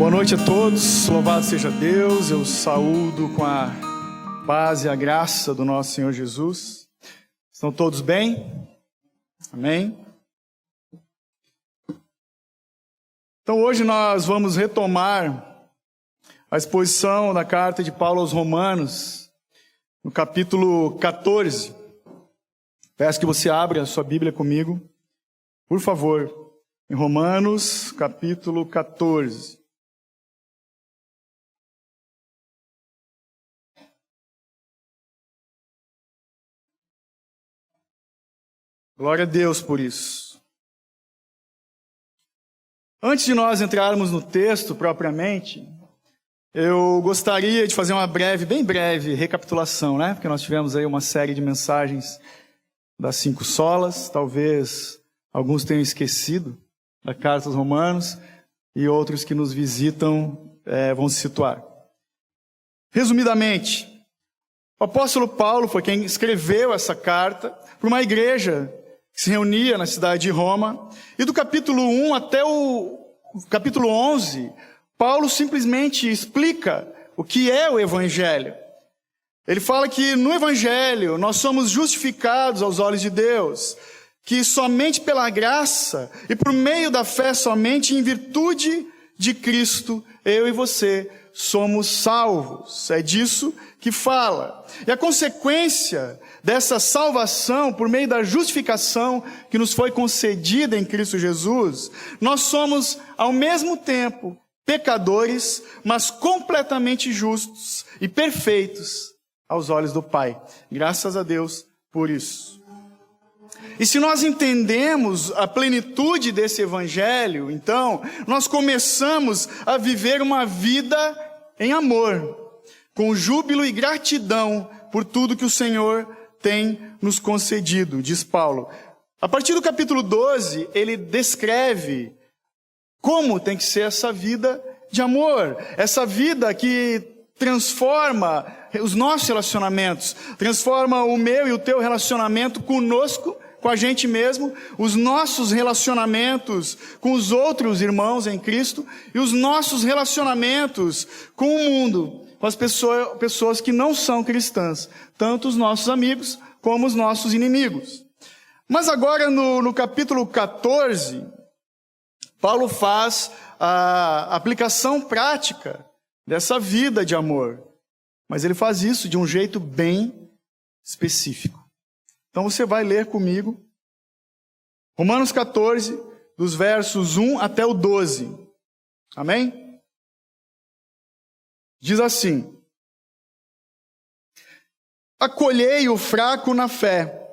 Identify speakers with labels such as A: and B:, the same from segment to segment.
A: Boa noite a todos, louvado seja Deus, eu saúdo com a paz e a graça do nosso Senhor Jesus. Estão todos bem? Amém? Então hoje nós vamos retomar a exposição da carta de Paulo aos Romanos, no capítulo 14. Peço que você abra a sua Bíblia comigo, por favor, em Romanos, capítulo 14. Glória a Deus por isso. Antes de nós entrarmos no texto propriamente, eu gostaria de fazer uma bem breve recapitulação, né? Porque nós tivemos aí uma série de mensagens das 5 solas, talvez alguns tenham esquecido da carta aos Romanos e outros que nos visitam vão se situar. Resumidamente, o apóstolo Paulo foi quem escreveu essa carta para uma igreja que se reunia na cidade de Roma, e do capítulo 1 até o capítulo 11, Paulo simplesmente explica o que é o Evangelho. Ele fala que no Evangelho nós somos justificados aos olhos de Deus, que somente pela graça e por meio da fé somente em virtude de Cristo, eu e você somos salvos. É disso que fala. E a consequência dessa salvação, por meio da justificação que nos foi concedida em Cristo Jesus, nós somos ao mesmo tempo pecadores, mas completamente justos e perfeitos aos olhos do Pai. Graças a Deus por isso. E se nós entendemos a plenitude desse Evangelho, então, nós começamos a viver uma vida em amor, com júbilo e gratidão por tudo que o Senhor tem nos concedido, diz Paulo. A partir do capítulo 12, ele descreve como tem que ser essa vida de amor, essa vida que transforma os nossos relacionamentos, transforma o meu e o teu relacionamento conosco, com a gente mesmo, os nossos relacionamentos com os outros irmãos em Cristo e os nossos relacionamentos com o mundo, com as pessoas que não são cristãs, tanto os nossos amigos como os nossos inimigos. Mas agora no capítulo 14, Paulo faz a aplicação prática dessa vida de amor, mas ele faz isso de um jeito bem específico. Então você vai ler comigo Romanos 14, dos versos 1 até o 12. Amém? Diz assim: acolhei o fraco na fé,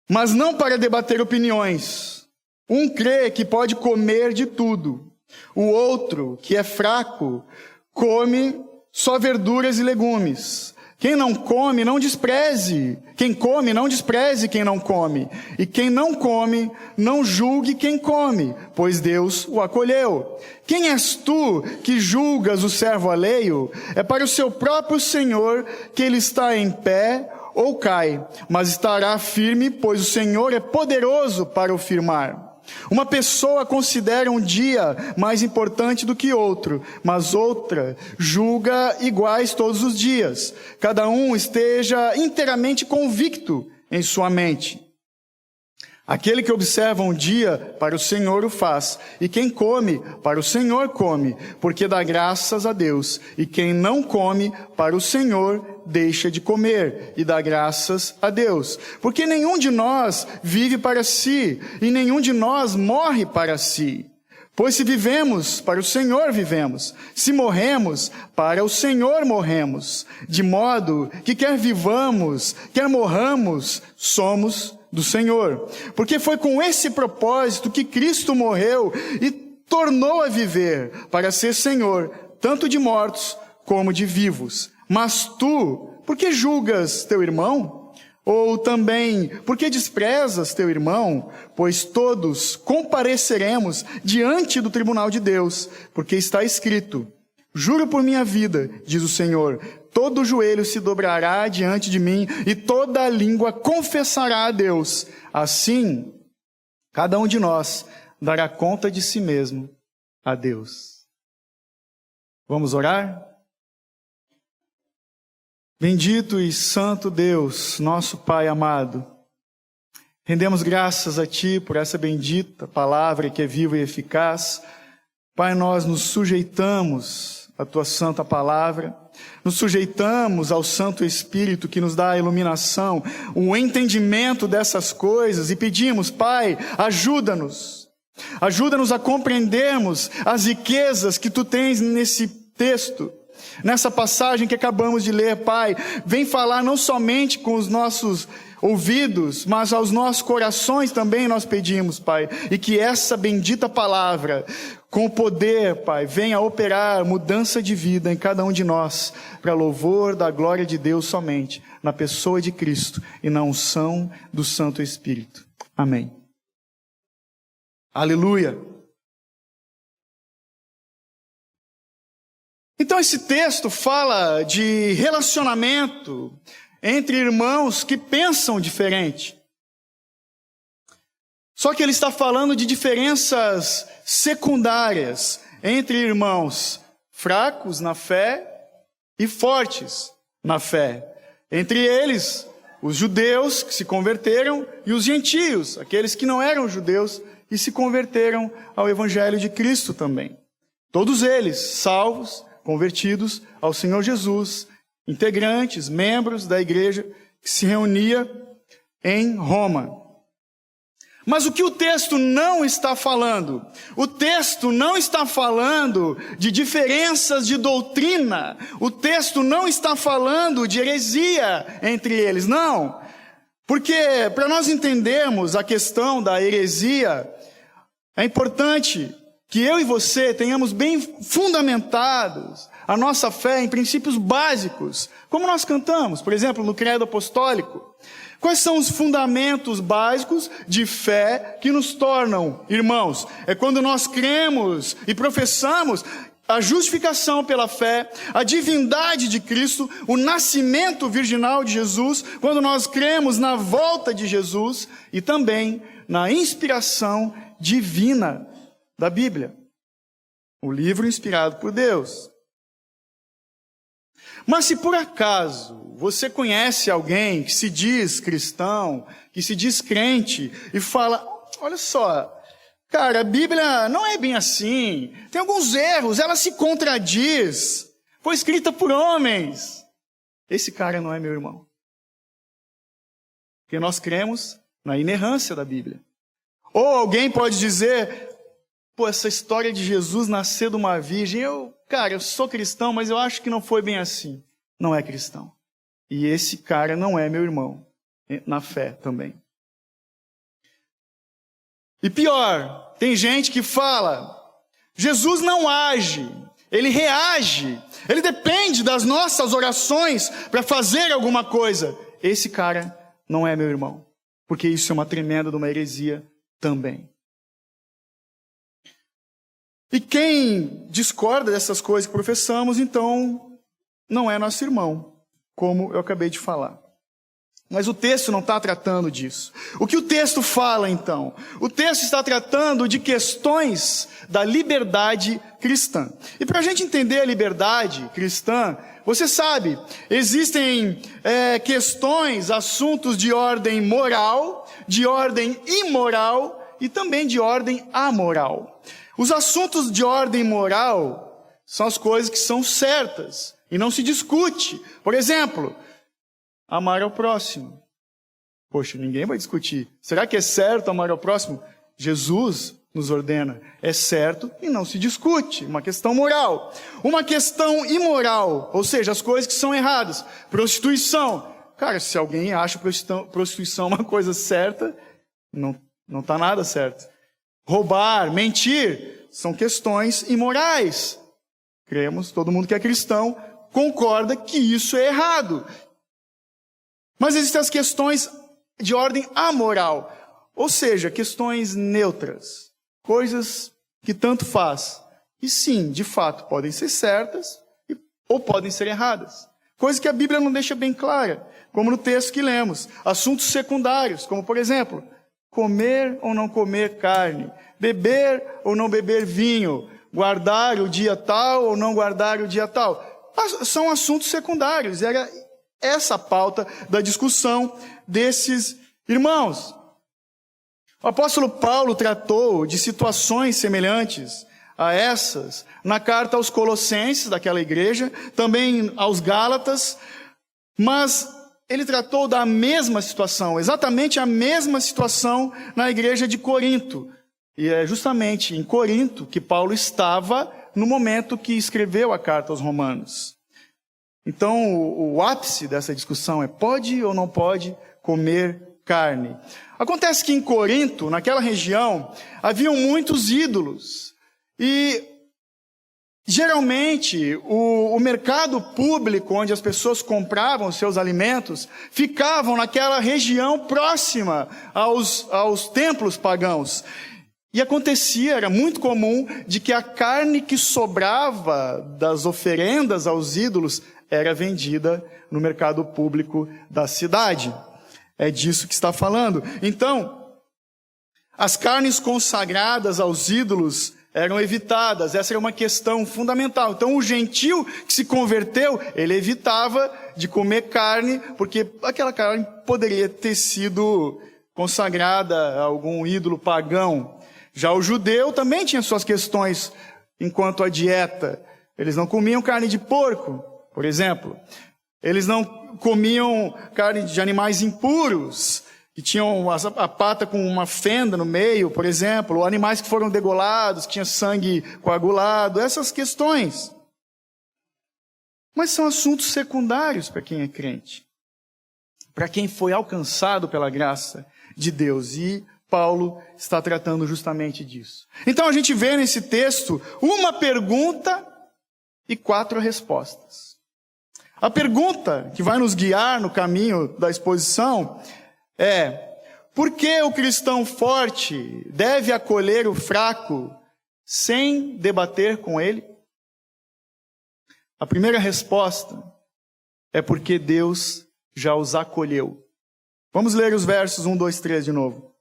A: mas não para debater opiniões. Um crê que pode comer de tudo. O outro, que é fraco, come só verduras e legumes. Quem não come, não despreze. Quem come, não despreze quem não come. E quem não come, não julgue quem come, pois Deus o acolheu. Quem és tu que julgas o servo alheio? É para o seu próprio Senhor que ele está em pé ou cai, mas estará firme, pois o Senhor é poderoso para o firmar. Uma pessoa considera um dia mais importante do que outro, mas outra julga iguais todos os dias. Cada um esteja inteiramente convicto em sua mente. Aquele que observa um dia, para o Senhor o faz, e quem come, para o Senhor come, porque dá graças a Deus. E quem não come, para o Senhor deixa de comer, e dá graças a Deus. Porque nenhum de nós vive para si, e nenhum de nós morre para si. Pois se vivemos, para o Senhor vivemos. Se morremos, para o Senhor morremos. De modo que quer vivamos, quer morramos, somos do Senhor. Porque foi com esse propósito que Cristo morreu e tornou a viver, para ser Senhor, tanto de mortos como de vivos. Mas tu, por que julgas teu irmão? Ou também, por que desprezas teu irmão? Pois todos compareceremos diante do tribunal de Deus, porque está escrito: juro por minha vida, diz o Senhor, todo joelho se dobrará diante de mim e toda língua confessará a Deus. Assim, cada um de nós dará conta de si mesmo a Deus. Vamos orar? Bendito e santo Deus, nosso Pai amado, rendemos graças a Ti por essa bendita palavra que é viva e eficaz. Pai, nós nos sujeitamos à Tua santa palavra, nos sujeitamos ao Santo Espírito que nos dá a iluminação, o entendimento dessas coisas e pedimos, Pai, ajuda-nos a compreendermos as riquezas que Tu tens nesse texto, nessa passagem que acabamos de ler. Pai, vem falar não somente com os nossos ouvidos, mas aos nossos corações também nós pedimos, Pai, e que essa bendita palavra, com o poder, Pai, venha operar mudança de vida em cada um de nós, para louvor da glória de Deus somente, na pessoa de Cristo e na unção do Santo Espírito. Amém. Aleluia. Então esse texto fala de relacionamento entre irmãos que pensam diferente. Só que ele está falando de diferenças secundárias entre irmãos fracos na fé e fortes na fé. Entre eles, os judeus que se converteram e os gentios, aqueles que não eram judeus e se converteram ao Evangelho de Cristo também. Todos eles salvos, convertidos ao Senhor Jesus, integrantes, membros da igreja que se reunia em Roma. Mas o que o texto não está falando? O texto não está falando de diferenças de doutrina. O texto não está falando de heresia entre eles, não. Porque para nós entendermos a questão da heresia, é importante que eu e você tenhamos bem fundamentados a nossa fé em princípios básicos, como nós cantamos, por exemplo, no Credo Apostólico. Quais são os fundamentos básicos de fé que nos tornam irmãos? É quando nós cremos e professamos a justificação pela fé, a divindade de Cristo, o nascimento virginal de Jesus, quando nós cremos na volta de Jesus e também na inspiração divina da Bíblia, o livro inspirado por Deus. Mas se por acaso você conhece alguém que se diz cristão, que se diz crente e fala, olha só, cara, a Bíblia não é bem assim, tem alguns erros, ela se contradiz, foi escrita por homens. Esse cara não é meu irmão. Porque nós cremos na inerrância da Bíblia. Ou alguém pode dizer, pô, essa história de Jesus nascer de uma virgem, eu sou cristão, mas eu acho que não foi bem assim. Não é cristão. E esse cara não é meu irmão, na fé também. E pior, tem gente que fala, Jesus não age, ele reage, ele depende das nossas orações para fazer alguma coisa. Esse cara não é meu irmão, porque isso é uma tremenda de uma heresia também. E quem discorda dessas coisas que professamos, então, não é nosso irmão, como eu acabei de falar. Mas o texto não está tratando disso. O que o texto fala, então? O texto está tratando de questões da liberdade cristã. E para a gente entender a liberdade cristã, você sabe, existem questões, assuntos de ordem moral, de ordem imoral e também de ordem amoral. Os assuntos de ordem moral são as coisas que são certas e não se discute. Por exemplo, amar ao próximo. Poxa, ninguém vai discutir. Será que é certo amar ao próximo? Jesus nos ordena. É certo e não se discute. Uma questão moral. Uma questão imoral, ou seja, as coisas que são erradas. Prostituição. Cara, se alguém acha prostituição uma coisa certa, não está nada certo. Roubar, mentir, são questões imorais. Cremos, todo mundo que é cristão concorda que isso é errado. Mas existem as questões de ordem amoral, ou seja, questões neutras, coisas que tanto faz. E sim, de fato, podem ser certas ou podem ser erradas. Coisas que a Bíblia não deixa bem clara, como no texto que lemos. Assuntos secundários, como por exemplo, comer ou não comer carne, beber ou não beber vinho, guardar o dia tal ou não guardar o dia tal. São assuntos secundários. Era essa a pauta da discussão desses irmãos. O apóstolo Paulo tratou de situações semelhantes a essas na carta aos Colossenses, daquela igreja, também aos Gálatas, mas ele tratou da mesma situação, exatamente a mesma situação na igreja de Corinto. E é justamente em Corinto que Paulo estava no momento que escreveu a carta aos Romanos. Então, o ápice dessa discussão é: pode ou não pode comer carne? Acontece que em Corinto, naquela região, haviam muitos ídolos. E, geralmente, o mercado público, onde as pessoas compravam seus alimentos, ficavam naquela região próxima aos templos pagãos. E acontecia, era muito comum, de que a carne que sobrava das oferendas aos ídolos era vendida no mercado público da cidade. É disso que está falando. Então, as carnes consagradas aos ídolos eram evitadas. Essa era uma questão fundamental. Então, o gentil que se converteu, ele evitava de comer carne, porque aquela carne poderia ter sido consagrada a algum ídolo pagão. Já o judeu também tinha suas questões enquanto à dieta. Eles não comiam carne de porco, por exemplo. Eles não comiam carne de animais impuros, que tinham a pata com uma fenda no meio, por exemplo, ou animais que foram degolados, que tinham sangue coagulado, essas questões. Mas são assuntos secundários para quem é crente, para quem foi alcançado pela graça de Deus. E Paulo está tratando justamente disso. Então a gente vê nesse texto uma pergunta e 4 respostas. A pergunta que vai nos guiar no caminho da exposição é: por que o cristão forte deve acolher o fraco sem debater com ele? A primeira resposta é porque Deus já os acolheu. Vamos ler os versos 1, 2, 3 de novo.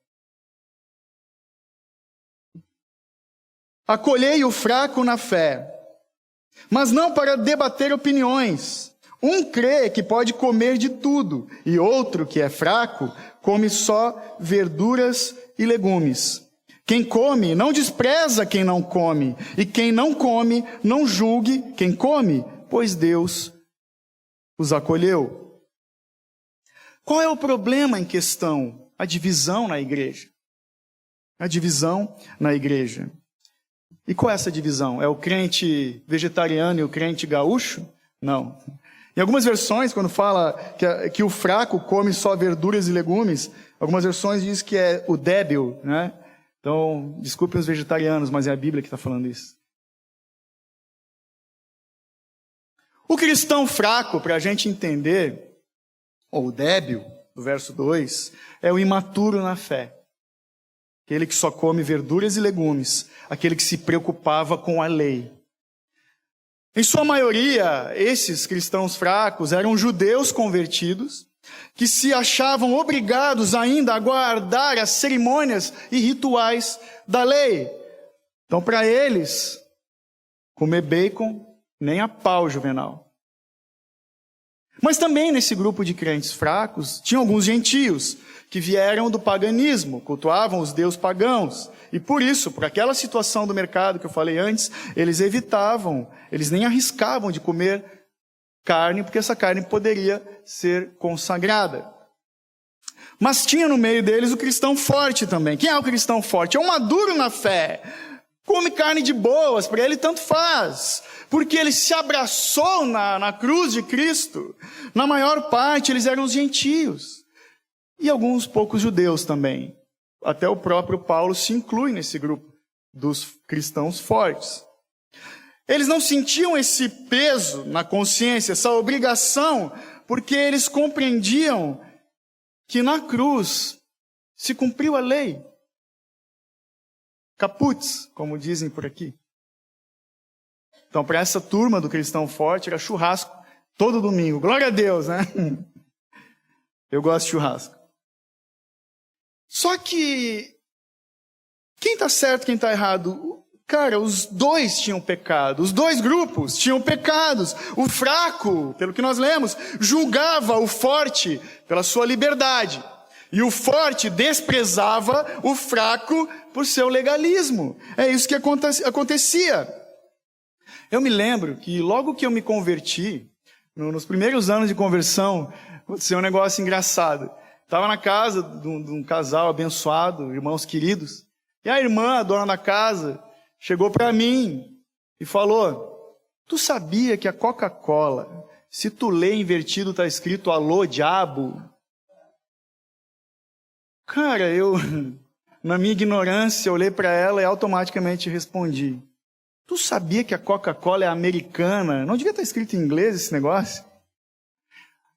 A: Acolhei o fraco na fé, mas não para debater opiniões. Um crê que pode comer de tudo, e outro, que é fraco, come só verduras e legumes. Quem come não despreza quem não come, e quem não come não julgue quem come, pois Deus os acolheu. Qual é o problema em questão? A divisão na igreja. A divisão na igreja. E qual é essa divisão? É o crente vegetariano e o crente gaúcho? Não. Em algumas versões, quando fala que o fraco come só verduras e legumes, algumas versões diz que é o débil, né? Então, desculpem os vegetarianos, mas é a Bíblia que está falando isso. O cristão fraco, para a gente entender, ou o débil, do verso 2, é o imaturo na fé. Aquele que só come verduras e legumes, aquele que se preocupava com a lei. Em sua maioria, esses cristãos fracos eram judeus convertidos, que se achavam obrigados ainda a guardar as cerimônias e rituais da lei. Então, para eles, comer bacon nem a pau, Juvenal. Mas também nesse grupo de crentes fracos, tinha alguns gentios que vieram do paganismo, cultuavam os deuses pagãos. E por isso, por aquela situação do mercado que eu falei antes, eles evitavam, eles nem arriscavam de comer carne, porque essa carne poderia ser consagrada. Mas tinha no meio deles o cristão forte também. Quem é o cristão forte? É um maduro na fé. Come carne de boas, para ele tanto faz. Porque ele se abraçou na cruz de Cristo. Na maior parte, eles eram os gentios. E alguns poucos judeus também. Até o próprio Paulo se inclui nesse grupo dos cristãos fortes. Eles não sentiam esse peso na consciência, essa obrigação, porque eles compreendiam que na cruz se cumpriu a lei. Caput, como dizem por aqui. Então, para essa turma do cristão forte, era churrasco todo domingo. Glória a Deus, né? Eu gosto de churrasco. Só que, quem está certo, quem está errado? Cara, os dois tinham pecado, os dois grupos tinham pecados. O fraco, pelo que nós lemos, julgava o forte pela sua liberdade. E o forte desprezava o fraco por seu legalismo. É isso que acontecia. Eu me lembro que logo que eu me converti, nos primeiros anos de conversão, aconteceu um negócio engraçado. Estava na casa de um casal abençoado, irmãos queridos, e a irmã, a dona da casa, chegou para mim e falou: tu sabia que a Coca-Cola, se tu lê invertido, está escrito alô, diabo? Cara, eu, na minha ignorância, olhei para ela e automaticamente respondi: tu sabia que a Coca-Cola é americana? Não devia estar escrito em inglês esse negócio?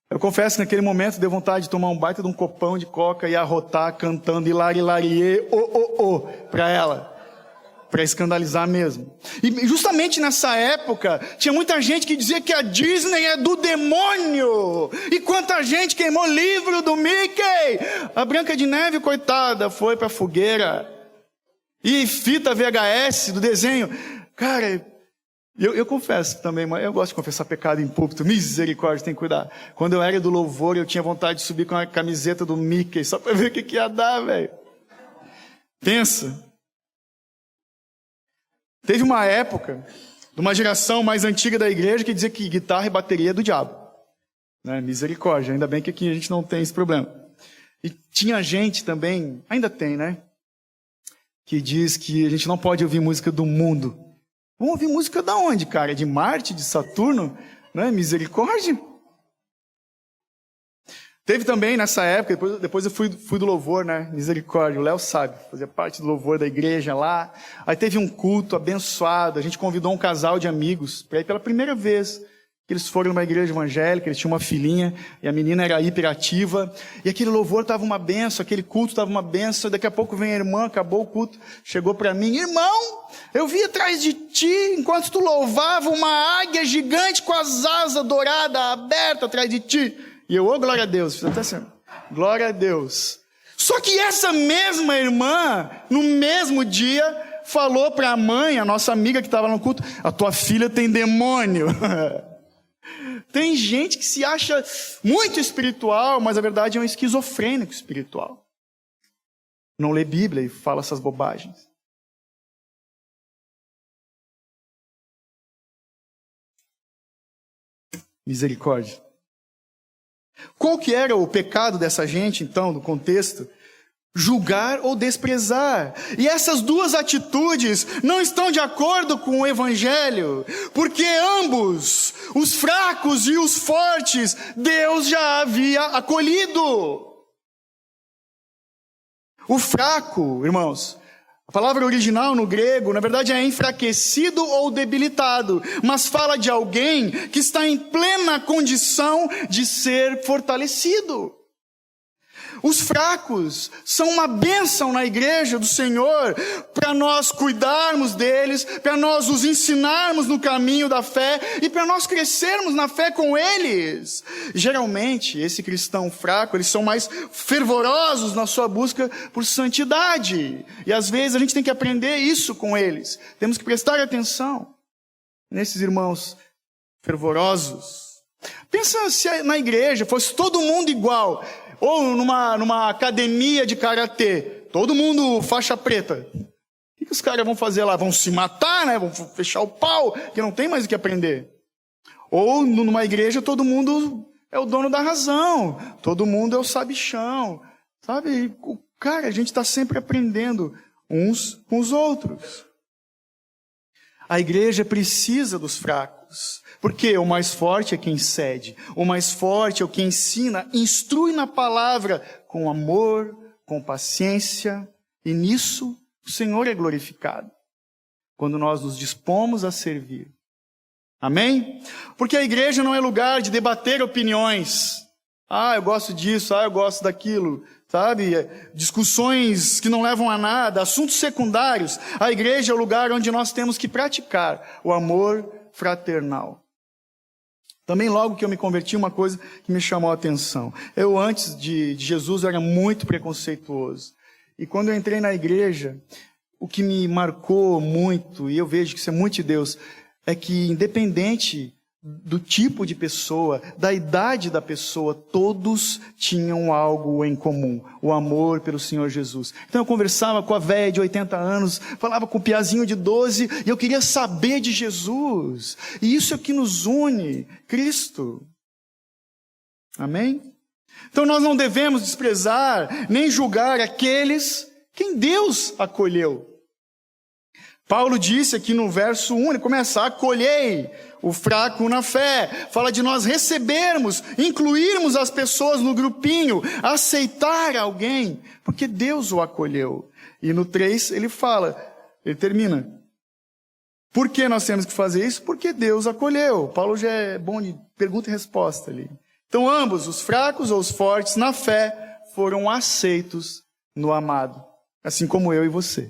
A: Eu confesso que naquele momento deu vontade de tomar um baita de um copão de coca e arrotar cantando hilari, hilarie, para ela. Para escandalizar mesmo. E justamente nessa época, tinha muita gente que dizia que a Disney é do demônio. E quanta gente queimou livro do Mickey. A Branca de Neve, coitada, foi para a fogueira. E fita VHS do desenho. Cara, eu confesso também, mas eu gosto de confessar pecado em púlpito. Misericórdia, tem que cuidar. Quando eu era do louvor, eu tinha vontade de subir com a camiseta do Mickey, só para ver o que ia dar, velho. Pensa. Teve uma época, de uma geração mais antiga da igreja, que dizia que guitarra e bateria é do diabo. Né? Misericórdia, ainda bem que aqui a gente não tem esse problema. E tinha gente também, ainda tem, né? Que diz que a gente não pode ouvir música do mundo. Vamos ouvir música da onde, cara? De Marte, de Saturno? Né? Misericórdia. Teve também nessa época, depois eu fui do louvor, né? Misericórdia, o Léo sabe, fazia parte do louvor da igreja lá. Aí teve um culto abençoado, a gente convidou um casal de amigos para ir pela primeira vez. Eles foram numa igreja evangélica, eles tinham uma filhinha, e a menina era hiperativa. E aquele louvor estava uma benção, aquele culto estava uma benção. Daqui a pouco vem a irmã, acabou o culto, chegou para mim: irmão, eu vi atrás de ti, enquanto tu louvava, uma águia gigante com as asas douradas abertas atrás de ti. E eu, glória a Deus, fiz até assim, glória a Deus. Só que essa mesma irmã, no mesmo dia, falou para a mãe, a nossa amiga que estava no culto: a tua filha tem demônio. Tem gente que se acha muito espiritual, mas a verdade é um esquizofrênico espiritual. Não lê Bíblia e fala essas bobagens. Misericórdia. Qual que era o pecado dessa gente, então, do contexto? Julgar ou desprezar. E essas duas atitudes não estão de acordo com o Evangelho, porque ambos, os fracos e os fortes, Deus já havia acolhido. O fraco, irmãos, a palavra original no grego, na verdade, é enfraquecido ou debilitado, mas fala de alguém que está em plena condição de ser fortalecido. Os fracos são uma bênção na igreja do Senhor, para nós cuidarmos deles, para nós os ensinarmos no caminho da fé e para nós crescermos na fé com eles. Geralmente, esse cristão fraco, eles são mais fervorosos na sua busca por santidade. E às vezes a gente tem que aprender isso com eles. Temos que prestar atenção nesses irmãos fervorosos. Pensa se na igreja fosse todo mundo igual. Ou numa academia de karatê, todo mundo faixa preta. O que os caras vão fazer lá? Vão se matar, né? Vão fechar o pau, que não tem mais o que aprender. Ou numa igreja todo mundo é o dono da razão, todo mundo é o sabichão. Sabe? Cara, a gente está sempre aprendendo uns com os outros. A igreja precisa dos fracos. Porque o mais forte é quem cede, o mais forte é o que ensina, instrui na palavra com amor, com paciência, e nisso o Senhor é glorificado, quando nós nos dispomos a servir. Amém? Porque a igreja não é lugar de debater opiniões. Eu gosto disso, eu gosto daquilo, sabe? Discussões que não levam a nada, assuntos secundários. A igreja é o lugar onde nós temos que praticar o amor fraternal. Também logo que eu me converti, uma coisa que me chamou a atenção. Eu antes de Jesus eu era muito preconceituoso. E quando eu entrei na igreja, o que me marcou muito, e eu vejo que isso é muito de Deus, é que independente do tipo de pessoa, da idade da pessoa, todos tinham algo em comum, o amor pelo Senhor Jesus. Então eu conversava com a velha de 80 anos, falava com o piazinho de 12, e eu queria saber de Jesus. E isso é o que nos une, Cristo. Amém? Então nós não devemos desprezar, nem julgar aqueles quem Deus acolheu. Paulo disse aqui no verso 1, ele começa: acolhei o fraco na fé. Fala de nós recebermos, incluirmos as pessoas no grupinho, aceitar alguém, porque Deus o acolheu. E no 3 ele termina: por que nós temos que fazer isso? Porque Deus acolheu. Paulo já é bom de pergunta e resposta ali. Então ambos, os fracos ou os fortes na fé, foram aceitos no amado, assim como eu e você.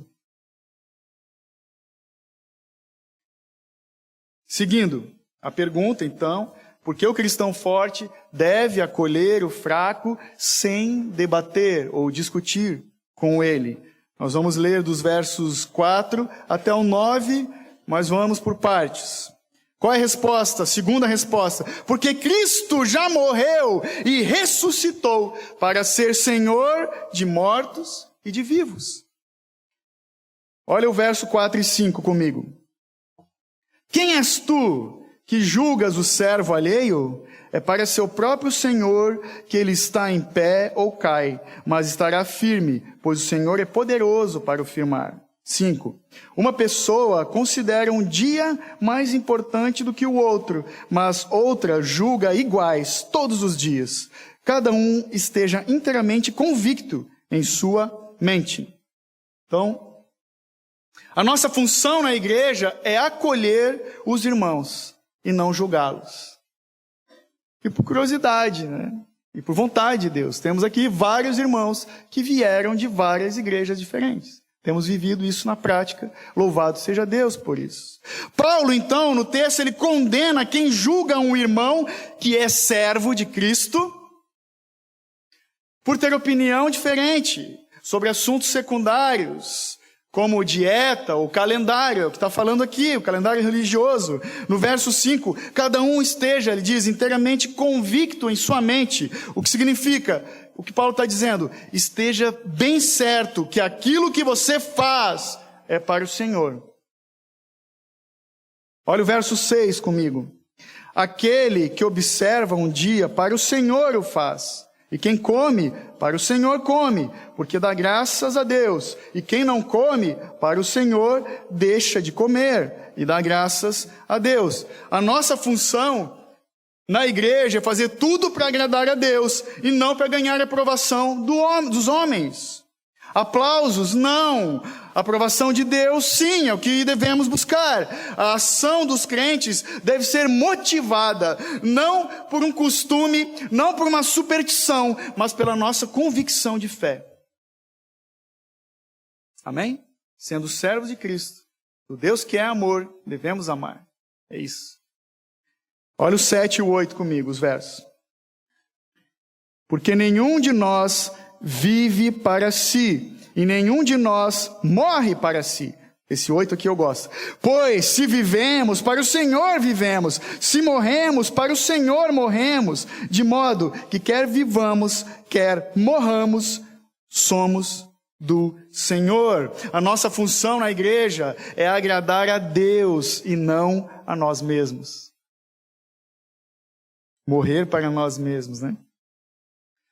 A: Seguindo a pergunta, então, por que o cristão forte deve acolher o fraco sem debater ou discutir com ele? Nós vamos ler dos versos 4 até o 9, mas vamos por partes. Qual é a resposta? Segunda resposta: porque Cristo já morreu e ressuscitou para ser Senhor de mortos e de vivos. Olha o verso 4 e 5 comigo. Quem és tu que julgas o servo alheio? É para seu próprio Senhor que ele está em pé ou cai, mas estará firme, pois o Senhor é poderoso para o firmar. 5. Uma pessoa considera um dia mais importante do que o outro, mas outra julga iguais todos os dias. Cada um esteja inteiramente convicto em sua mente. Então, a nossa função na igreja é acolher os irmãos e não julgá-los. E por curiosidade, né? E por vontade de Deus. Temos aqui vários irmãos que vieram de várias igrejas diferentes. Temos vivido isso na prática. Louvado seja Deus por isso. Paulo, então, no texto, ele condena quem julga um irmão que é servo de Cristo por ter opinião diferente sobre assuntos secundários, como dieta ou calendário, é o que está falando aqui, o calendário religioso. No verso 5, cada um esteja, ele diz, inteiramente convicto em sua mente. O que significa? O que Paulo está dizendo? Esteja bem certo que aquilo que você faz é para o Senhor. Olha o verso 6 comigo. Aquele que observa um dia, para o Senhor o faz. E quem come, para o Senhor come, porque dá graças a Deus. E quem não come, para o Senhor deixa de comer, e dá graças a Deus. A nossa função na igreja é fazer tudo para agradar a Deus, e não para ganhar a aprovação dos homens. Aplausos, não. A aprovação de Deus, sim, é o que devemos buscar. A ação dos crentes deve ser motivada, não por um costume, não por uma superstição, mas pela nossa convicção de fé. Amém? Sendo servos de Cristo, o Deus que é amor, devemos amar. É isso. Olha o 7 e o 8 comigo, os versos. Porque nenhum de nós vive para si, e nenhum de nós morre para si. Esse 8 aqui eu gosto. Pois se vivemos, para o Senhor vivemos. Se morremos, para o Senhor morremos. De modo que quer vivamos, quer morramos, somos do Senhor. A nossa função na igreja é agradar a Deus e não a nós mesmos. Morrer para nós mesmos, né?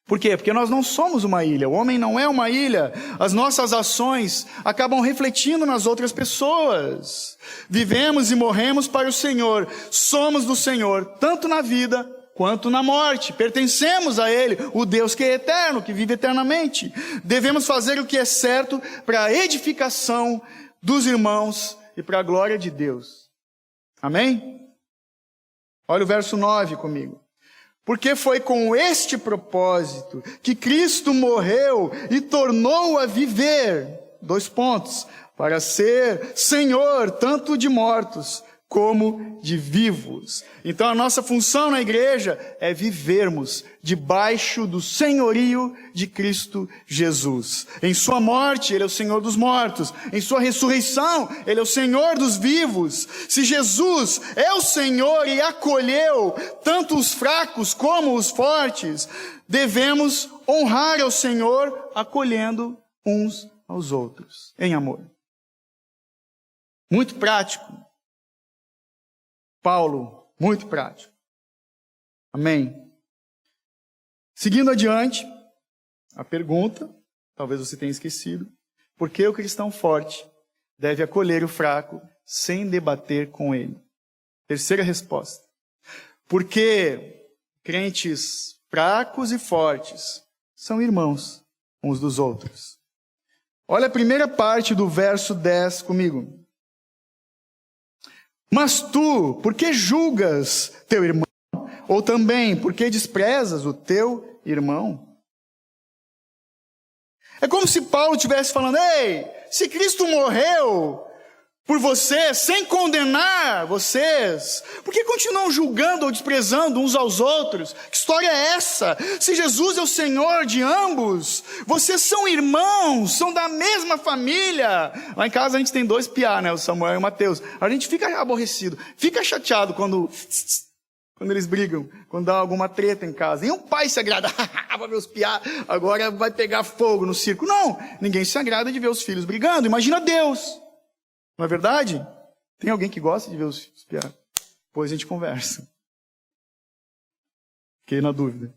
A: Por quê? Porque nós não somos uma ilha. O homem não é uma ilha. As nossas ações acabam refletindo nas outras pessoas. Vivemos e morremos para o Senhor. Somos do Senhor, tanto na vida quanto na morte. Pertencemos a Ele, o Deus que é eterno, que vive eternamente. Devemos fazer o que é certo para a edificação dos irmãos e para a glória de Deus. Amém? Olha o verso 9 comigo. Porque foi com este propósito que Cristo morreu e tornou a viver, 2 pontos, para ser Senhor tanto de mortos como de vivos. Então a nossa função na igreja é vivermos debaixo do senhorio de Cristo Jesus. Em sua morte, Ele é o Senhor dos mortos. Em sua ressurreição, Ele é o Senhor dos vivos. Se Jesus é o Senhor e acolheu tanto os fracos como os fortes, devemos honrar ao Senhor acolhendo uns aos outros, em amor. Muito prático. Paulo, muito prático. Amém. Seguindo adiante, a pergunta, talvez você tenha esquecido, por que o cristão forte deve acolher o fraco sem debater com ele? Terceira resposta. Porque crentes fracos e fortes são irmãos uns dos outros. Olha a primeira parte do verso 10 comigo. Mas tu, por que julgas teu irmão? Ou também, por que desprezas o teu irmão? É como se Paulo estivesse falando, ei, se Cristo morreu por vocês, sem condenar vocês, por que continuam julgando ou desprezando uns aos outros? Que história é essa? Se Jesus é o Senhor de ambos, vocês são irmãos, são da mesma família. Lá em casa a gente tem 2 piá, né? O Samuel e o Mateus. A gente fica aborrecido, fica chateado quando eles brigam, quando dá alguma treta em casa. E um pai se agrada, vai ver os piá, agora vai pegar fogo no circo. Não, ninguém se agrada de ver os filhos brigando. Imagina Deus. Não é verdade? Tem alguém que gosta de ver os filhos piá? Depois a gente conversa. Fiquei na dúvida.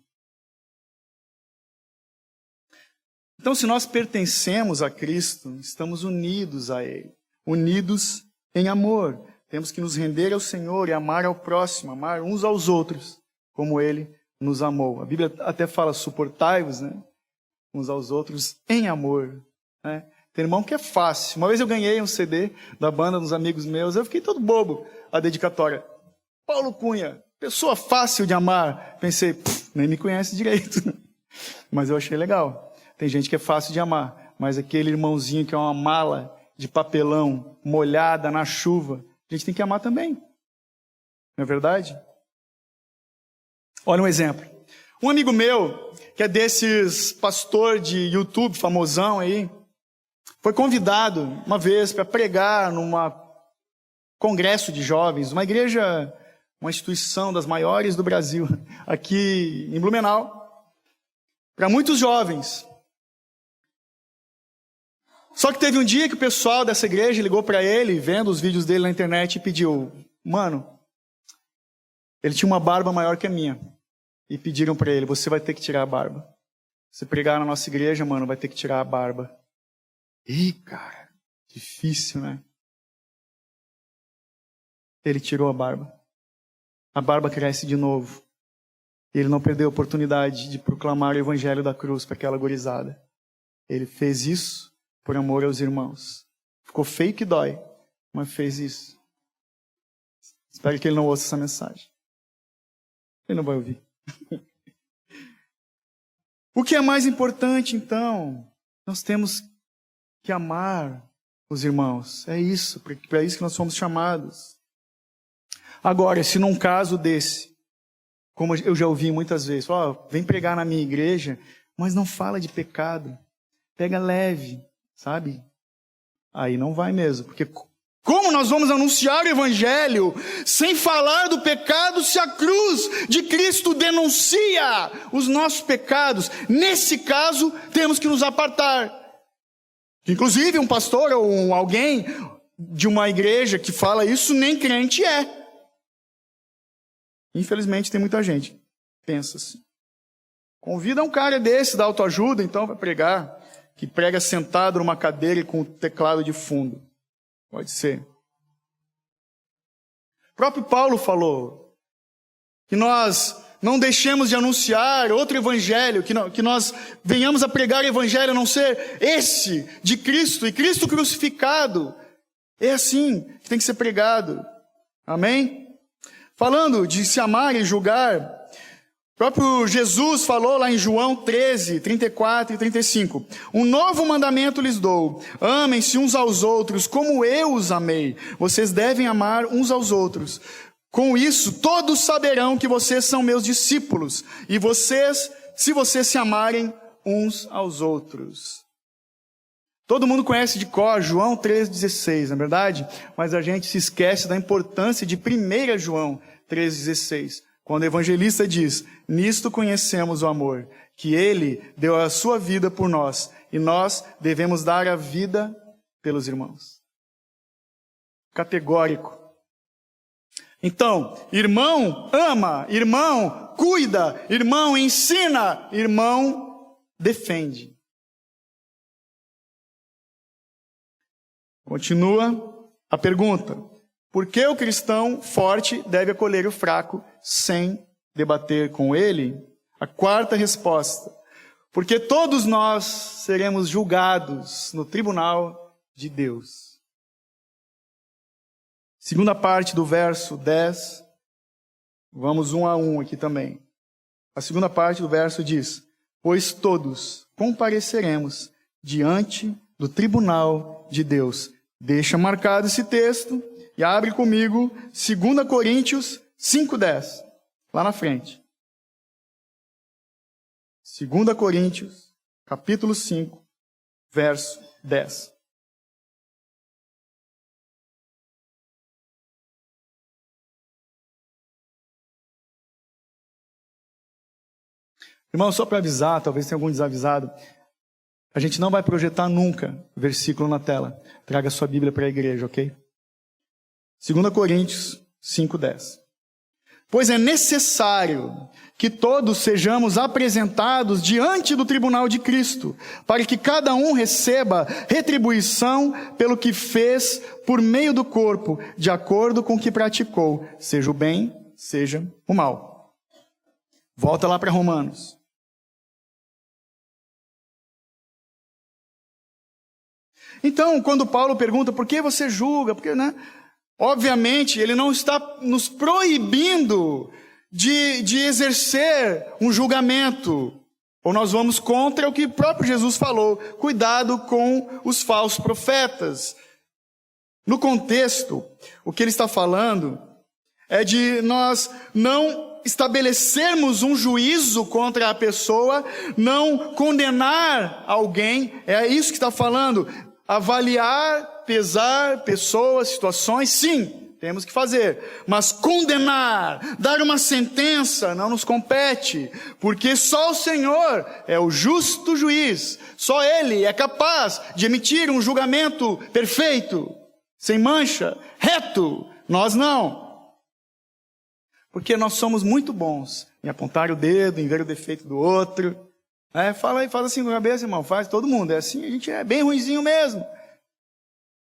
A: Então, se nós pertencemos a Cristo, estamos unidos a Ele. Unidos em amor. Temos que nos render ao Senhor e amar ao próximo, amar uns aos outros, como Ele nos amou. A Bíblia até fala, suportai-vos, né? Uns aos outros em amor, né? Tem irmão que é fácil. Uma vez eu ganhei um CD da banda dos amigos meus, eu fiquei todo bobo, a dedicatória. Paulo Cunha, pessoa fácil de amar. Pensei, nem me conhece direito. Mas eu achei legal. Tem gente que é fácil de amar, mas aquele irmãozinho que é uma mala de papelão, molhada na chuva, a gente tem que amar também. Não é verdade? Olha um exemplo. Um amigo meu, que é desses pastor de YouTube famosão aí, foi convidado uma vez para pregar num congresso de jovens, uma igreja, uma instituição das maiores do Brasil, aqui em Blumenau, para muitos jovens. Só que teve um dia que o pessoal dessa igreja ligou para ele, vendo os vídeos dele na internet, e pediu, mano, ele tinha uma barba maior que a minha, e pediram para ele, você vai ter que tirar a barba. Se pregar na nossa igreja, mano, vai ter que tirar a barba. Ih, cara, difícil, né? Ele tirou a barba. A barba cresce de novo. Ele não perdeu a oportunidade de proclamar o evangelho da cruz para aquela gurizada. Ele fez isso por amor aos irmãos. Ficou feio que dói, mas fez isso. Espero que ele não ouça essa mensagem. Ele não vai ouvir. O que é mais importante, então? Nós temos que amar os irmãos. É isso, para isso que nós somos chamados. Agora, se num caso desse, como eu já ouvi muitas vezes, vem pregar na minha igreja, mas não fala de pecado, pega leve, sabe? Aí não vai mesmo, porque como nós vamos anunciar o evangelho sem falar do pecado se a cruz de Cristo denuncia os nossos pecados? Nesse caso, temos que nos apartar. Inclusive, um pastor ou alguém de uma igreja que fala isso, nem crente é. Infelizmente, tem muita gente que pensa assim. Convida um cara desse da autoajuda, então, para pregar, que prega sentado numa cadeira e com o teclado de fundo. Pode ser. O próprio Paulo falou que nós não deixemos de anunciar outro evangelho, que nós venhamos a pregar o evangelho a não ser esse de Cristo, e Cristo crucificado. É assim que tem que ser pregado. Amém? Falando de se amar e julgar, O próprio Jesus falou lá em João 13, 34 e 35. Um novo mandamento lhes dou. Amem-se uns aos outros como eu os amei. Vocês devem amar uns aos outros. Com isso, todos saberão que vocês são meus discípulos. E se vocês se amarem uns aos outros. Todo mundo conhece de cor João 3,16, não é verdade? Mas a gente se esquece da importância de 1 João 3,16. Quando o evangelista diz, nisto conhecemos o amor, que ele deu a sua vida por nós, e nós devemos dar a vida pelos irmãos. Categórico. Então, irmão ama, irmão cuida, irmão ensina, irmão defende. Continua a pergunta. Por que o cristão forte deve acolher o fraco sem debater com ele? A quarta resposta. Porque todos nós seremos julgados no tribunal de Deus. Segunda parte do verso 10. Vamos um a um aqui também. A segunda parte do verso diz: pois todos compareceremos diante do tribunal de Deus. Deixa marcado esse texto. E abre comigo 2 Coríntios 5:10, lá na frente. 2 Coríntios, capítulo 5, verso 10. Irmão, só para avisar, talvez tenha algum desavisado, a gente não vai projetar nunca o versículo na tela. Traga sua Bíblia para a igreja, ok? 2 Coríntios 5:10. Pois é necessário que todos sejamos apresentados diante do tribunal de Cristo, para que cada um receba retribuição pelo que fez por meio do corpo, de acordo com o que praticou, seja o bem, seja o mal. Volta lá para Romanos. Então, quando Paulo pergunta, por que você julga? Porque, né? Obviamente, ele não está nos proibindo de exercer um julgamento. Ou nós vamos contra o que o próprio Jesus falou. Cuidado com os falsos profetas. No contexto, o que ele está falando é de nós não estabelecermos um juízo contra a pessoa, não condenar alguém. É isso que está falando. Avaliar, pesar pessoas, situações, sim, temos que fazer. Mas condenar, dar uma sentença, não nos compete. Porque só o Senhor é o justo juiz. Só Ele é capaz de emitir um julgamento perfeito, sem mancha, reto. Nós não. Porque nós somos muito bons em apontar o dedo, em ver o defeito do outro. Fala aí, faz assim com a cabeça, irmão. Faz todo mundo. É assim, a gente é bem ruinzinho mesmo.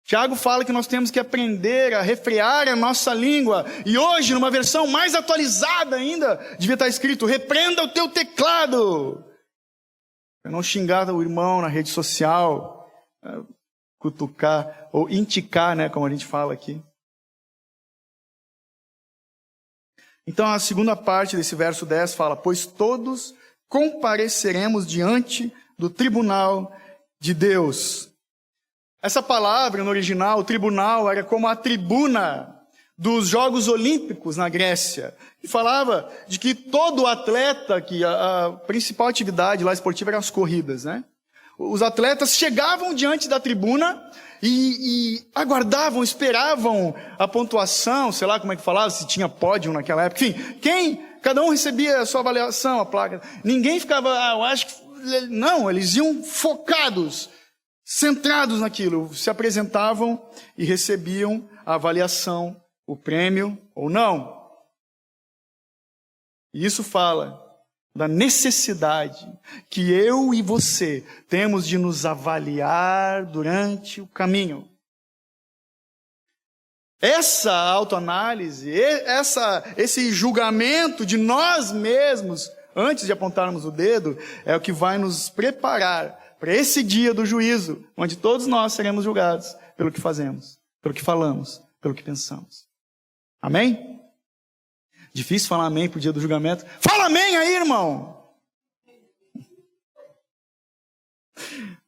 A: Tiago fala que nós temos que aprender a refrear a nossa língua. E hoje, numa versão mais atualizada ainda, devia estar escrito: repreenda o teu teclado. Para não xingar o irmão na rede social, cutucar ou indicar, né, como a gente fala aqui. Então a segunda parte desse verso 10 fala: pois todos compareceremos diante do tribunal de Deus. Essa palavra, no original, tribunal, era como a tribuna dos Jogos Olímpicos na Grécia. E falava de que todo atleta, que a principal atividade lá esportiva eram as corridas, né? Os atletas chegavam diante da tribuna e aguardavam, esperavam a pontuação, sei lá como é que falava, se tinha pódio naquela época. Enfim, cada um recebia a sua avaliação, a placa. Ninguém ficava, eu acho que... Não, eles iam focados, centrados naquilo. Se apresentavam e recebiam a avaliação, o prêmio ou não. E isso fala da necessidade que eu e você temos de nos avaliar durante o caminho. Essa autoanálise, esse julgamento de nós mesmos, antes de apontarmos o dedo, é o que vai nos preparar para esse dia do juízo, onde todos nós seremos julgados pelo que fazemos, pelo que falamos, pelo que pensamos. Amém? Difícil falar amém pro dia do julgamento. Fala amém aí, irmão!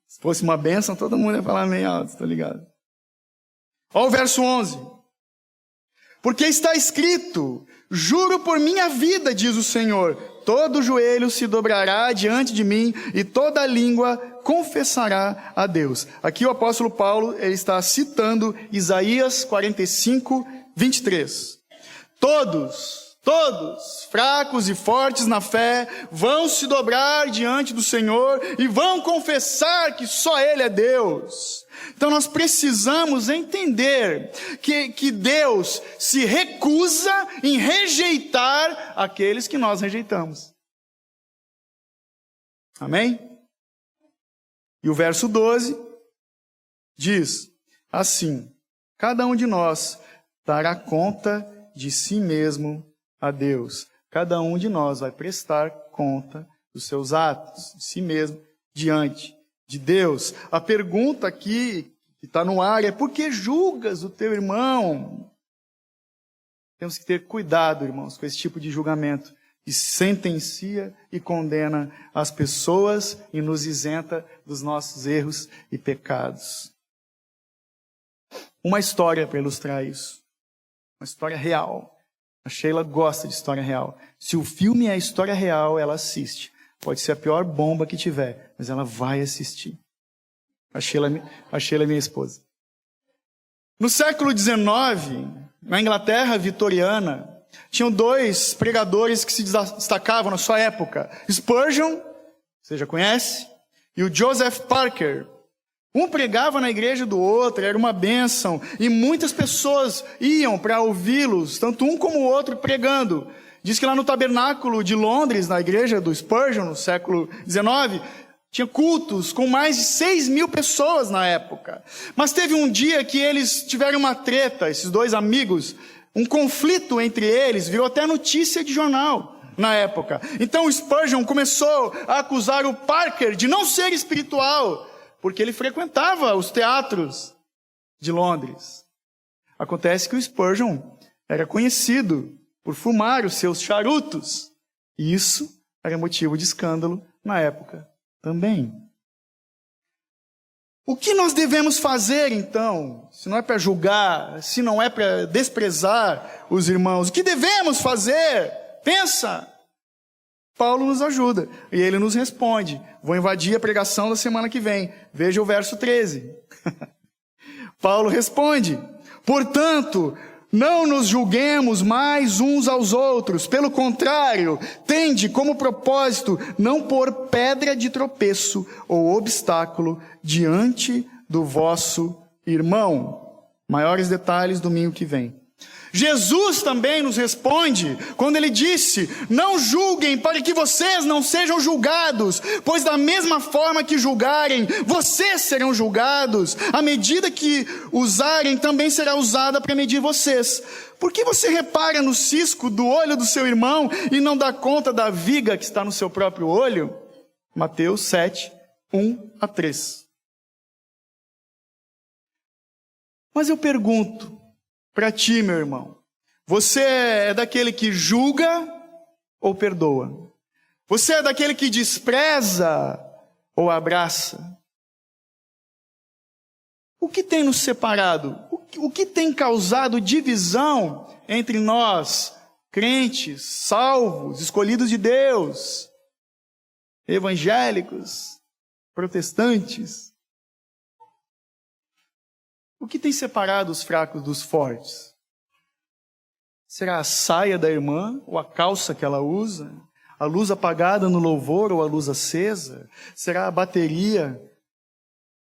A: Se fosse uma bênção, todo mundo ia falar amém alto, tá ligado? Olha o verso 11. Porque está escrito, juro por minha vida, diz o Senhor, todo joelho se dobrará diante de mim e toda língua confessará a Deus. Aqui o apóstolo Paulo ele está citando Isaías 45, 23. Todos, fracos e fortes na fé, vão se dobrar diante do Senhor e vão confessar que só Ele é Deus. Então nós precisamos entender que Deus se recusa em rejeitar aqueles que nós rejeitamos. Amém? E o verso 12 diz assim, cada um de nós dará conta de si mesmo a Deus. Cada um de nós vai prestar conta dos seus atos, de si mesmo, diante de Deus. A pergunta aqui, que está no ar, é por que julgas o teu irmão? Temos que ter cuidado, irmãos, com esse tipo de julgamento, que sentencia e condena as pessoas e nos isenta dos nossos erros e pecados. Uma história para ilustrar isso. Uma história real. A Sheila gosta de história real. Se o filme é história real, ela assiste. Pode ser a pior bomba que tiver, mas ela vai assistir. A Sheila é minha esposa. No século XIX, na Inglaterra vitoriana, tinham dois pregadores que se destacavam na sua época. Spurgeon, você já conhece, e o Joseph Parker. Um pregava na igreja do outro, era uma bênção, e muitas pessoas iam para ouvi-los, tanto um como o outro pregando. Diz que lá no tabernáculo de Londres, na igreja do Spurgeon, no século XIX, tinha cultos com mais de 6.000 pessoas na época. Mas teve um dia que eles tiveram uma treta, esses dois amigos, um conflito entre eles, virou até notícia de jornal na época. Então o Spurgeon começou a acusar o Parker de não ser espiritual, porque ele frequentava os teatros de Londres. Acontece que o Spurgeon era conhecido por fumar os seus charutos. E isso era motivo de escândalo na época também. O que nós devemos fazer, então? Se não é para julgar, se não é para desprezar os irmãos, o que devemos fazer? Pensa! Paulo nos ajuda, e ele nos responde. Vou invadir a pregação da semana que vem. Veja o verso 13. Paulo responde, portanto, não nos julguemos mais uns aos outros. Pelo contrário, tende como propósito não pôr pedra de tropeço ou obstáculo diante do vosso irmão. Maiores detalhes domingo que vem. Jesus também nos responde quando ele disse, não julguem para que vocês não sejam julgados, pois da mesma forma que julgarem, vocês serão julgados. A medida que usarem também será usada para medir vocês. Por que você repara no cisco do olho do seu irmão e não dá conta da viga que está no seu próprio olho? Mateus 7, 1-3. Mas eu pergunto, para ti, meu irmão, você é daquele que julga ou perdoa? Você é daquele que despreza ou abraça? O que tem nos separado? O que tem causado divisão entre nós, crentes, salvos, escolhidos de Deus, evangélicos, protestantes? O que tem separado os fracos dos fortes? Será a saia da irmã ou a calça que ela usa? A luz apagada no louvor ou a luz acesa? Será a bateria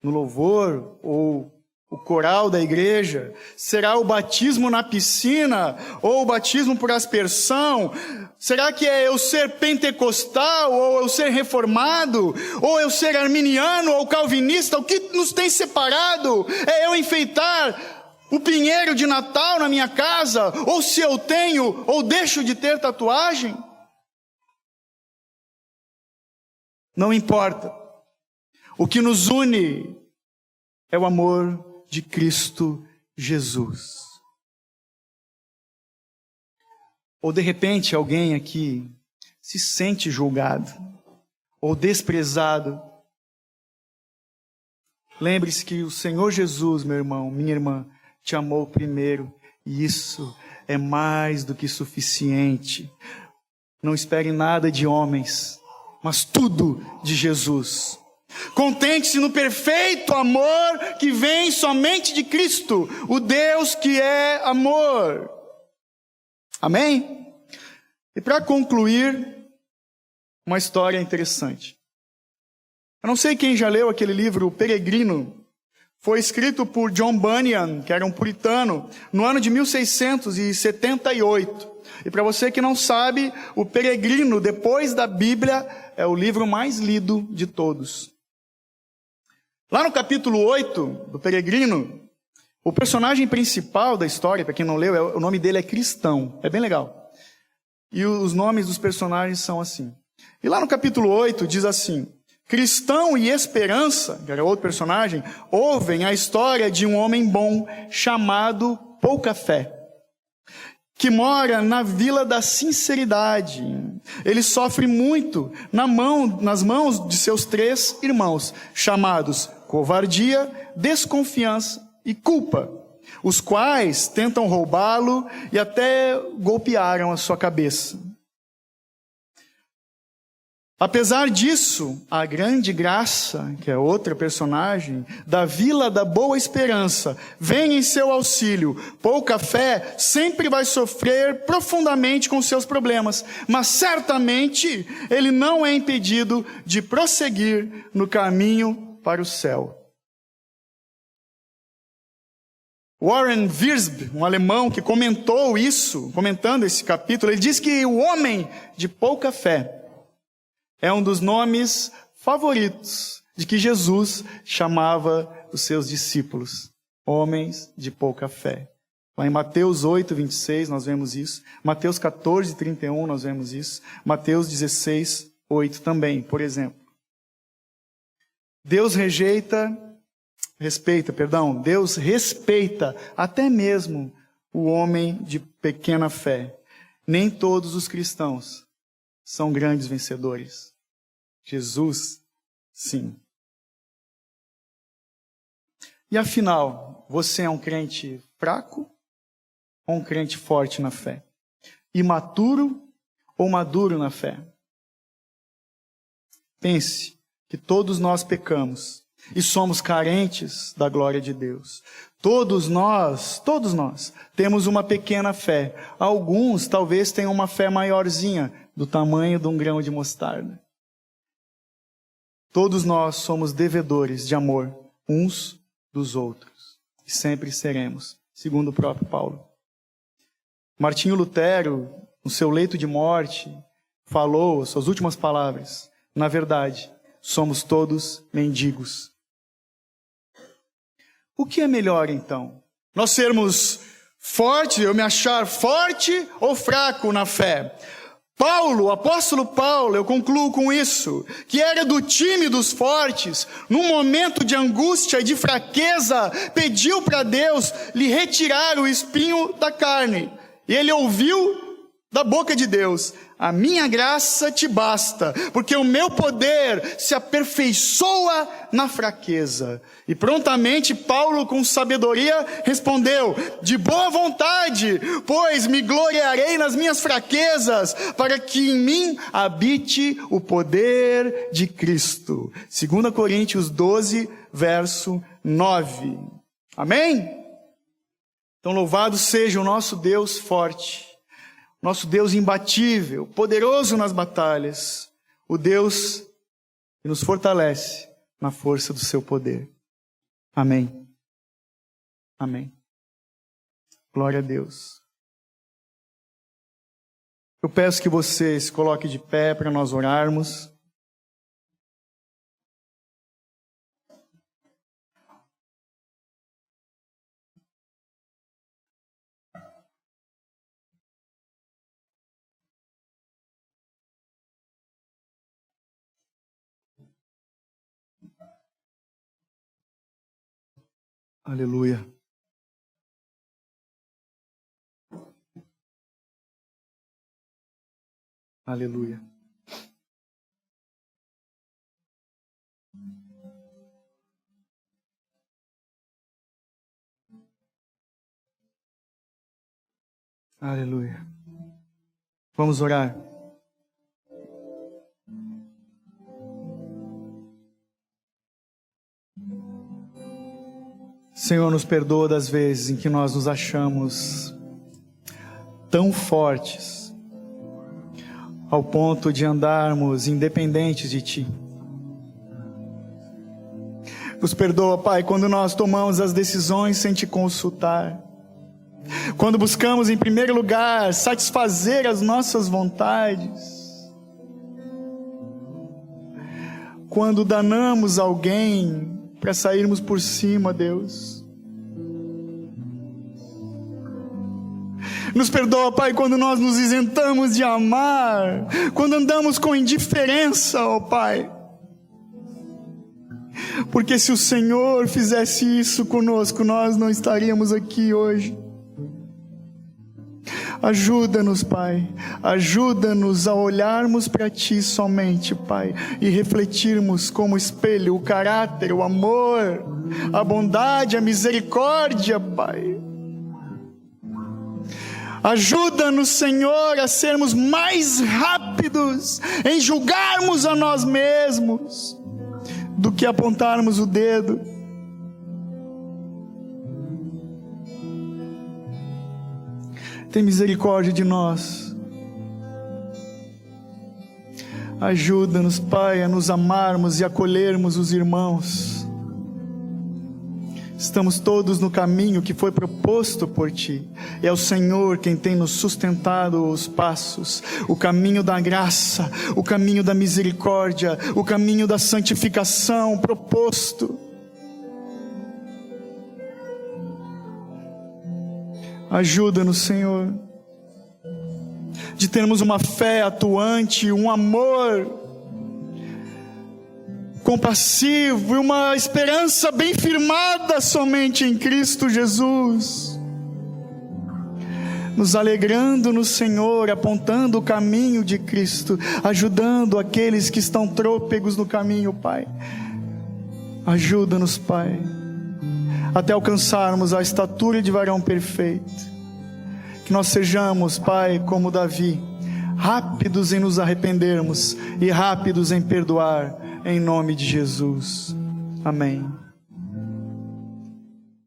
A: no louvor ou o coral da igreja? Será o batismo na piscina ou o batismo por aspersão? Será que é eu ser pentecostal ou eu ser reformado? Ou eu ser arminiano ou calvinista? O que nos tem separado? É eu enfeitar o pinheiro de Natal na minha casa? Ou se eu tenho ou deixo de ter tatuagem? Não importa. O que nos une é o amor de Cristo Jesus. Ou de repente alguém aqui se sente julgado ou desprezado. Lembre-se que o Senhor Jesus, meu irmão, minha irmã, te amou primeiro, e isso é mais do que suficiente. Não espere nada de homens, mas tudo de Jesus. Contente-se no perfeito amor que vem somente de Cristo, o Deus que é amor. Amém? E para concluir, uma história interessante. Eu não sei quem já leu aquele livro, O Peregrino. Foi escrito por John Bunyan, que era um puritano, no ano de 1678. E para você que não sabe, O Peregrino, depois da Bíblia, é o livro mais lido de todos. Lá no capítulo 8 do Peregrino, o personagem principal da história, para quem não leu, o nome dele é Cristão. É bem legal. E os nomes dos personagens são assim. E lá no capítulo 8 diz assim: Cristão e Esperança, que era outro personagem, ouvem a história de um homem bom chamado Pouca Fé, que mora na Vila da Sinceridade. Ele sofre muito nas mãos de seus 3 irmãos, chamados covardia, desconfiança e culpa, os quais tentam roubá-lo e até golpearam a sua cabeça. Apesar disso, a grande graça, que é outra personagem, da Vila da Boa Esperança, vem em seu auxílio. Pouca Fé sempre vai sofrer profundamente com seus problemas, mas certamente ele não é impedido de prosseguir no caminho para o céu. Warren Wiersbe, um alemão que comentando esse capítulo, ele diz que o homem de pouca fé é um dos nomes favoritos de que Jesus chamava os seus discípulos. Homens de pouca fé. Lá em Mateus 8, 26, nós vemos isso. Mateus 14, 31, nós vemos isso. Mateus 16, 8 também, por exemplo. Deus respeita até mesmo o homem de pequena fé. Nem todos os cristãos são grandes vencedores. Jesus, sim. E afinal, você é um crente fraco ou um crente forte na fé? Imaturo ou maduro na fé? Pense que todos nós pecamos e somos carentes da glória de Deus. Todos nós temos uma pequena fé. Alguns talvez tenham uma fé maiorzinha, do tamanho de um grão de mostarda. Todos nós somos devedores de amor uns dos outros. E sempre seremos, segundo o próprio Paulo. Martinho Lutero, no seu leito de morte, falou as suas últimas palavras: na verdade, somos todos mendigos. O que é melhor, então? Nós sermos fortes, eu me achar forte ou fraco na fé? O apóstolo Paulo, eu concluo com isso, que era do time dos fortes, num momento de angústia e de fraqueza, pediu para Deus lhe retirar o espinho da carne. E ele ouviu da boca de Deus: a minha graça te basta, porque o meu poder se aperfeiçoa na fraqueza. E prontamente Paulo, com sabedoria, respondeu: de boa vontade, pois me gloriarei nas minhas fraquezas, para que em mim habite o poder de Cristo. 2 Coríntios 12, verso 9. Amém? Então louvado seja o nosso Deus forte, nosso Deus imbatível, poderoso nas batalhas, o Deus que nos fortalece na força do seu poder. Amém. Amém. Glória a Deus. Eu peço que você se coloque de pé para nós orarmos. Aleluia. Aleluia. Aleluia. Vamos orar. Senhor, nos perdoa das vezes em que nós nos achamos tão fortes ao ponto de andarmos independentes de Ti. Nos perdoa, Pai, quando nós tomamos as decisões sem Te consultar. Quando buscamos, em primeiro lugar, satisfazer as nossas vontades. Quando danamos alguém para sairmos por cima, Deus. Nos perdoa, Pai, quando nós nos isentamos de amar. Quando andamos com indiferença, ó Pai. Porque se o Senhor fizesse isso conosco, nós não estaríamos aqui hoje. Ajuda-nos, Pai, ajuda-nos a olharmos para Ti somente, Pai, e refletirmos como espelho o caráter, o amor, a bondade, a misericórdia, Pai. Ajuda-nos, Senhor, a sermos mais rápidos em julgarmos a nós mesmos do que apontarmos o dedo. Tem misericórdia de nós. Ajuda-nos, Pai, a nos amarmos e acolhermos os irmãos. Estamos todos no caminho que foi proposto por Ti. É o Senhor quem tem nos sustentado os passos. O caminho da graça, o caminho da misericórdia, o caminho da santificação proposto. Ajuda-nos, Senhor, de termos uma fé atuante, um amor compassivo e uma esperança bem firmada somente em Cristo Jesus. Nos alegrando no Senhor, apontando o caminho de Cristo, ajudando aqueles que estão trôpegos no caminho, Pai. Ajuda-nos, Pai, até alcançarmos a estatura de varão perfeito. Que nós sejamos, Pai, como Davi, rápidos em nos arrependermos e rápidos em perdoar, em nome de Jesus. Amém.